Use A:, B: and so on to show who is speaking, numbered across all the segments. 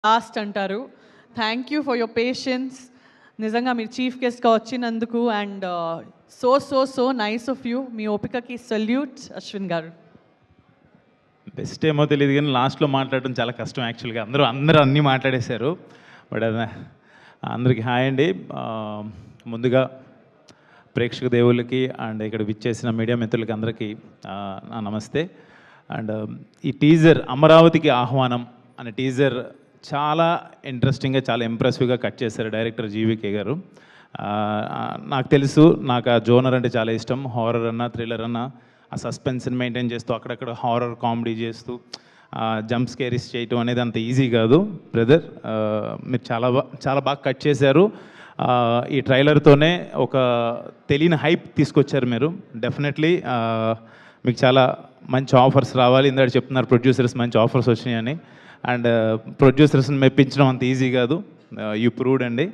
A: Last అంటారు. Thank you for your patience. నిజంగా మీరు చీఫ్ గెస్ట్గా వచ్చినందుకు and so nice of you. మీ ఓపికకి సల్యూట్ అశ్విన్ గారు.
B: బెస్ట్ ఏమో తెలియదు కానీ లాస్ట్లో మాట్లాడడం చాలా కష్టం యాక్చువల్గా. అందరూ అన్నీ మాట్లాడేశారు. బట్ అదే అందరికీ హాయ్ అండి. ముందుగా ప్రేక్షక దేవుళ్ళకి అండ్ ఇక్కడ విచ్చేసిన మీడియా మిత్రులకి అందరికీ నా నమస్తే. అండ్ ఈ టీజర్ అమరావతికి ఆహ్వానం అనే టీజర్ చాలా ఇంట్రెస్టింగ్గా చాలా ఇంప్రెసివ్గా కట్ చేశారు డైరెక్టర్ జీవీకే గారు. నాకు తెలుసు, నాకు ఆ జోనర్ అంటే చాలా ఇష్టం. హారర్ అన్నా థ్రిల్లర్ అన్నా ఆ సస్పెన్స్ని మెయింటైన్ చేస్తూ అక్కడక్కడ హారర్ కామెడీ చేస్తూ జంప్ స్కేరీస్ చేయటం అనేది అంత ఈజీ కాదు బ్రదర్. మీరు చాలా బాగా కట్ చేశారు. ఈ ట్రైలర్తోనే ఒక తెలియని హైప్ తీసుకొచ్చారు మీరు. డెఫినెట్లీ మీకు చాలా మంచి ఆఫర్స్ రావాలి. ఇందాక చెప్తున్నారు ప్రొడ్యూసర్స్ మంచి ఆఫర్స్ వచ్చినాయని. అండ్ ప్రొడ్యూసర్స్ని మెప్పించడం అంత ఈజీ కాదు. యూ ప్రూవ్డ్ అండి.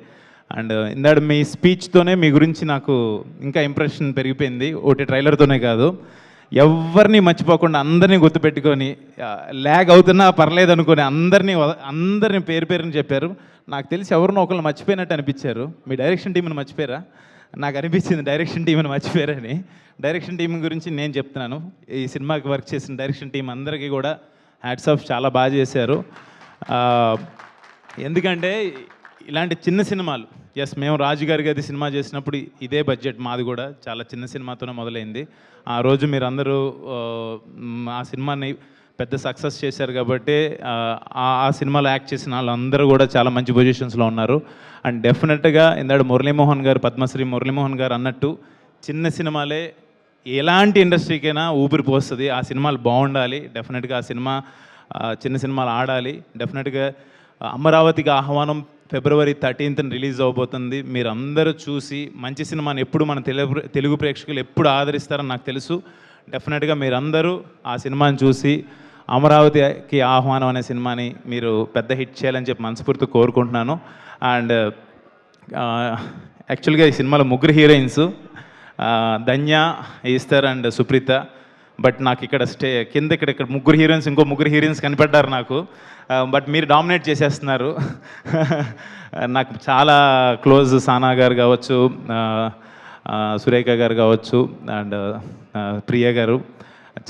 B: అండ్ ఇందాక మీ స్పీచ్తోనే మీ గురించి నాకు ఇంకా ఇంప్రెషన్ పెరిగిపోయింది. ఒకటి ట్రైలర్తోనే కాదు, ఎవరిని మర్చిపోకుండా అందరినీ గుర్తుపెట్టుకొని ల్యాగ్ అవుతున్నా పర్లేదు అనుకొని అందరినీ పేరుని చెప్పారు. నాకు తెలిసి ఎవరినో ఒకళ్ళు మర్చిపోయినట్టు అనిపించారు. మీ డైరెక్షన్ టీంని మర్చిపోయారా? నాకు అనిపించింది డైరెక్షన్ టీంని మర్చిపోయారని. డైరెక్షన్ టీం గురించి నేను చెప్తున్నాను. ఈ సినిమాకి వర్క్ చేసిన డైరెక్షన్ టీం అందరికీ కూడా హ్యాట్స్ ఆఫ్, చాలా బాగా చేశారు. ఎందుకంటే ఇలాంటి చిన్న సినిమాలు, ఎస్ మేము రాజుగారి గది సినిమా చేసినప్పుడు ఇదే బడ్జెట్ మాది కూడా చాలా చిన్న సినిమాతోనే మొదలైంది. ఆ రోజు మీరు అందరూ ఆ సినిమాని పెద్ద సక్సెస్ చేశారు కాబట్టి ఆ సినిమాలో యాక్ట్ చేసిన వాళ్ళందరూ కూడా చాలా మంచి పొజిషన్స్లో ఉన్నారు. అండ్ డెఫినెట్గా ఇందాక మురళీమోహన్ గారు, పద్మశ్రీ మురళీమోహన్ గారు అన్నట్టు చిన్న సినిమాలే ఎలాంటి ఇండస్ట్రీకైనా ఊపిరి పోస్తుంది. ఆ సినిమాలు బాగుండాలి. డెఫినెట్గా ఆ సినిమా చిన్న సినిమాలు ఆడాలి. డెఫినెట్గా అమరావతికి ఆహ్వానం February 13th రిలీజ్ అవబోతుంది. మీరు అందరూ చూసి మంచి సినిమాని ఎప్పుడు మన తెలుగు ప్రేక్షకులు ఎప్పుడు ఆదరిస్తారని నాకు తెలుసు. డెఫినెట్గా మీరందరూ ఆ సినిమాని చూసి అమరావతికి ఆహ్వానం అనే సినిమాని మీరు పెద్ద హిట్ చేయాలని చెప్పి మనస్ఫూర్తిగా కోరుకుంటున్నాను. అండ్ యాక్చువల్గా ఈ సినిమాలో ముగ్గురు heroines, Dhanya, ఈస్తర్ and Supritha. But నాకు ఇక్కడ ఇక్కడ ముగ్గురు హీరోయిన్స్, ఇంకో ముగ్గురు హీరోయిన్స్ కనిపడ్డారు నాకు. బట్ మీరు డామినేట్ చేసేస్తున్నారు. నాకు చాలా క్లోజ్ సానా గారు కావచ్చు, సురేఖ గారు కావచ్చు, అండ్ ప్రియ గారు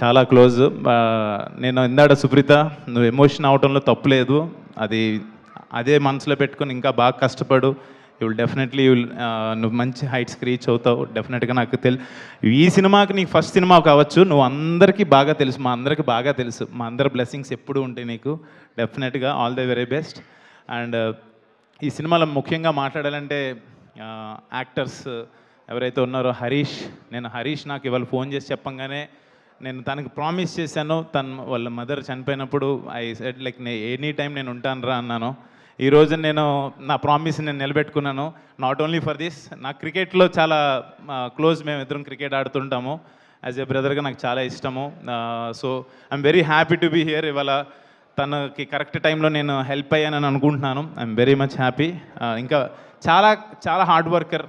B: చాలా క్లోజ్. నేను ఇందాడ సుప్రీత, నువ్వు ఎమోషన్ అవటంలో తప్పులేదు. అదే మనసులో పెట్టుకొని ఇంకా బాగా కష్టపడు. డెఫినెట్లీ నువ్వు మంచి హైట్స్కి రీచ్ అవుతావు. డెఫినెట్గా నాకు ఈ సినిమాకి నీకు ఫస్ట్ సినిమా కావచ్చు, నువ్వు అందరికీ బాగా తెలుసు, మా అందరికీ బాగా తెలుసు. మా అందరి బ్లెస్సింగ్స్ ఎప్పుడూ ఉంటాయి నీకు. డెఫినెట్గా all the very best. And ఈ సినిమాలో ముఖ్యంగా మాట్లాడాలంటే యాక్టర్స్ ఎవరైతే ఉన్నారో, హరీష్ నాకు ఇవాళ ఫోన్ చేసి చెప్పంగానే నేను తనకి ప్రామిస్ చేశాను. వాళ్ళ మదర్ చనిపోయినప్పుడు I said like any time నేను ఉంటాను రా అన్నాను. ఈరోజు నేను నా ప్రామిస్ నేను నిలబెట్టుకున్నాను. నాట్ ఓన్లీ ఫర్ దిస్, నా క్రికెట్లో చాలా క్లోజ్, మేము ఇద్దరం క్రికెట్ ఆడుతుంటాము. యాజ్ ఏ బ్రదర్గా నాకు చాలా ఇష్టము. So I'm very happy to be here. ఇవాళ తనకి కరెక్ట్ టైంలో నేను హెల్ప్ అయ్యానని అనుకుంటున్నాను. I'm very much happy. ఇంకా చాలా చాలా హార్డ్ వర్కర్.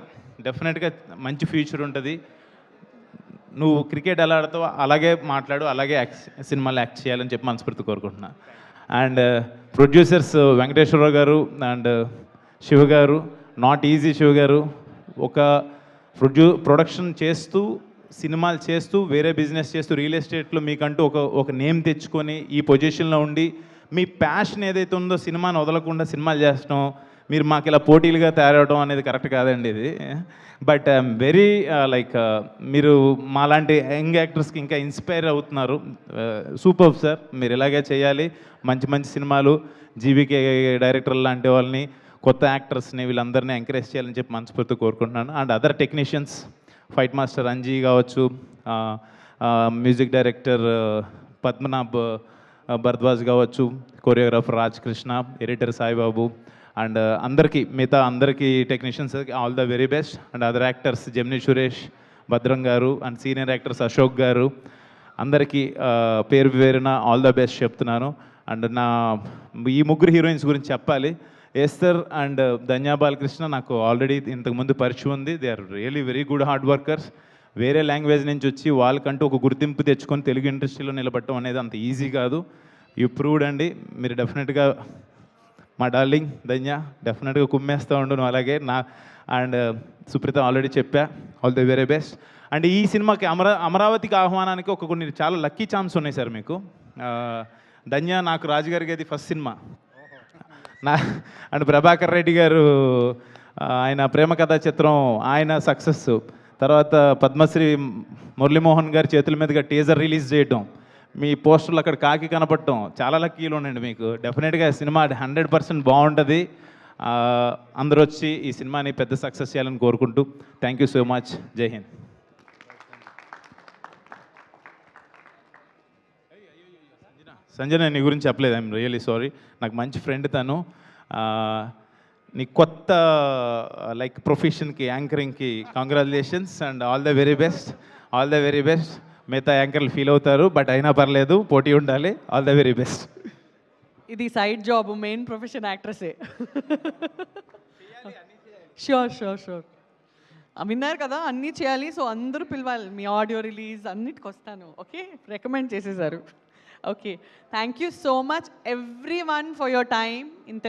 B: డెఫినెట్గా మంచి ఫ్యూచర్ ఉంటుంది. నువ్వు క్రికెట్ ఎలా ఆడతావో అలాగే మాట్లాడు, అలాగే సినిమాలో యాక్ట్ చేయాలని చెప్పి మనస్ఫూర్తి కోరుకుంటున్నాను. అండ్ ప్రొడ్యూసర్స్ వెంకటేశ్వరరావు గారు అండ్ శివ గారు, నాట్ ఈజీ. శివ గారు ఒక ప్రొడక్షన్ చేస్తూ, సినిమాలు చేస్తూ, వేరే బిజినెస్ చేస్తూ, రియల్ ఎస్టేట్లో మీకంటూ ఒక నేమ్ తెచ్చుకొని ఈ పొజిషన్లో ఉండి మీ ప్యాషన్ ఏదైతే ఉందో సినిమాని వదలకుండా సినిమాలు చేస్తాం, మీరు మాకు ఇలా పోటీలుగా తయారవడం అనేది కరెక్ట్ కాదండి ఇది. బట్ ఐఎమ్ వెరీ లైక్ మీరు మాలాంటి యంగ్ యాక్టర్స్కి ఇంకా ఇన్స్పైర్ అవుతున్నారు. సూపర్ సార్, మీరు ఇలాగే చేయాలి. మంచి మంచి సినిమాలు, జీవీకే డైరెక్టర్ లాంటి వాళ్ళని, కొత్త యాక్టర్స్ని, వీళ్ళందరినీ ఎంకరేజ్ చేయాలని చెప్పి మనస్ఫూర్తిగా కోరుకుంటున్నాను. And other technicians, fight master Anji కావచ్చు, మ్యూజిక్ డైరెక్టర్ పద్మనాభ్ భరద్వాజ్ కావచ్చు, choreographer Raj Krishna, editor Saibabu, and మిగతా అందరికీ టెక్నీషియన్స్కి all the very best. And other actors Gemini Suresh, Bhadram garu, and senior actors Ashok garu, అందరికీ పేరున ఆల్ ద బెస్ట్ చెప్తున్నాను. అండ్ ఈ ముగ్గురు హీరోయిన్స్ గురించి చెప్పాలి. ఎస్తర్ అండ్ ధన్యా బాలకృష్ణ నాకు ఆల్రెడీ ఇంతకుముందు పరిచయం ఉంది. They are really very good hard workers. వేరే లాంగ్వేజ్ నుంచి వచ్చి వాళ్ళకంటూ ఒక గుర్తింపు తెచ్చుకొని తెలుగు ఇండస్ట్రీలో నిలబడటం అనేది అంత ఈజీ కాదు. యూ ప్రూవ్డ్ అండి. మీరు డెఫినెట్గా మా డార్లింగ్ ధన్య డెఫినెట్గా కుమ్మేస్తూ ఉండు నువ్వు అలాగే అండ్ సుప్రీత ఆల్రెడీ చెప్పా, all the very best. And ఈ సినిమాకి అమరావతికి ఆహ్వానానికి కొన్ని చాలా లక్కీ ఛాన్స్ ఉన్నాయి సార్ మీకు. ధన్య నాకు రాజుగారికి అది first cinema and Prabhakar Reddy గారు ఆయన ప్రేమ కథా చిత్రం ఆయన సక్సెస్, తర్వాత పద్మశ్రీ మురళీమోహన్ గారి చేతుల మీదుగా టీజర్ రిలీజ్ చేయడం, మీ పోస్టర్లు అక్కడ కాకి కనపడటం, చాలా లక్కీలు ఉండండి మీకు. డెఫినెట్గా సినిమా 100% బాగుంటుంది. అందరూ వచ్చి ఈ సినిమాని పెద్ద సక్సెస్ చేయాలని కోరుకుంటూ థ్యాంక్ యూ సో మచ్. జై హింద్. సంజన నీ గురించి చెప్పలేదు, ఐఎమ్ రియలీ సారీ. నాకు మంచి ఫ్రెండ్ తను. నీ కొత్త లైక్ ప్రొఫెషన్కి యాంకరింగ్కి congratulations and all the very best, all the very best. మిగతా యాంకర్లు ఫీల్ అవుతారు, బట్ అయినా పర్లేదు, పోటీ ఉండాలి. All the very best.
A: ఇది సైడ్ జాబ్, మెయిన్ ప్రొఫెషన్ యాక్ట్రెసే. Sure sure sure. విన్నారు కదా, అన్నీ చేయాలి. సో అందరూ పిలవాలి, మీ ఆడియో రిలీజ్ అన్నిటికి వస్తాను. ఓకే, రికమెండ్ చేసేసారు. Okay, thank you so much every one for your time. ఇంత